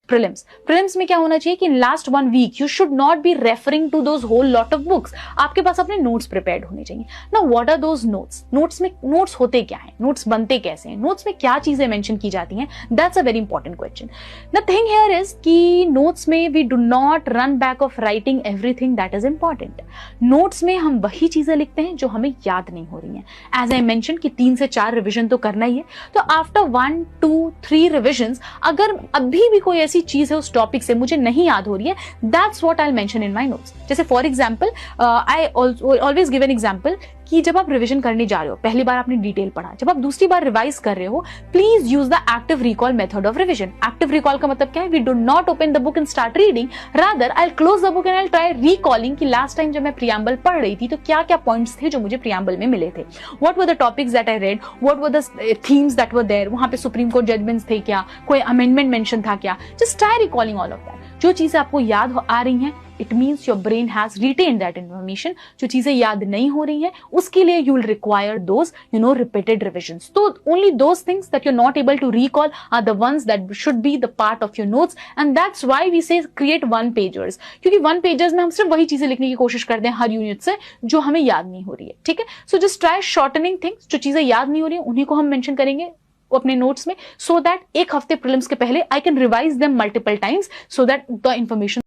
Prelims में क्या होना चाहिए कि last 1 week you should not be referring to those whole lot of books, आपके पास अपने नोट्स प्रिपेयर्ड होने चाहिए ना। What are those notes, notes होते क्या है, नोट्स बनते कैसे हैं, नोट्स में क्या चीजें मेंशन की जाती हैं, that's a very important question. The thing here is कि नोट्स में we do not run back of writing everything that is important. Notes में हम वही चीजें लिखते हैं जो हमें याद नहीं हो रही हैं। एज आई मेंशन कि 3 से 4 रिविजन तो करना ही है, तो आफ्टर 1, 2, 3 रिविजन्स अगर अभी भी कोई ऐसी चीज है उस टॉपिक से मुझे नहीं याद हो रही है, that's what I will mention in my notes. जैसे for example I always give an example कि जब आप रिवीजन करने जा रहे हो, पहली बार आपने डिटेल पढ़ा, जब आप दूसरी बार रिवाइज कर रहे हो, please use the active recall method of revision. Active recall का मतलब क्या है? We do not open the book and start reading, rather I will close the book and I will try recalling कि last time जब मैं preamble पढ़ रही थी तो क्या क्या पॉइंट्स थे जो मुझे प्रियम्बल में मिले थे, what were the topics that I read, what were the themes that were there, वहां पे सुप्रीम कोर्ट जजमेंट्स थे क्या, कोई अमेंडमेंट मेंशन था क्या, just try recalling all of that. जो चीजें आपको याद आ रही हैं, it means your brain has retained that information. जो चीजें याद नहीं हो रही हैं उसके लिए you will require those repeated revisions. तो only those things that you are not able to recall are the ones that should be the part of your notes, and that's why we say create 1 pagers, क्योंकि 1 pagers में हम सिर्फ वही चीजें लिखने की कोशिश करते हैं हर यूनिट से जो हमें याद नहीं हो रही है। ठीक है, so just try shortening things, जो चीजें याद नहीं हो रही है उन्हीं को हम मेंशन करेंगे अपने नोट्स में, सो दैट एक हफ्ते प्रीलिम्स के पहले I can revise them multiple times, so that the information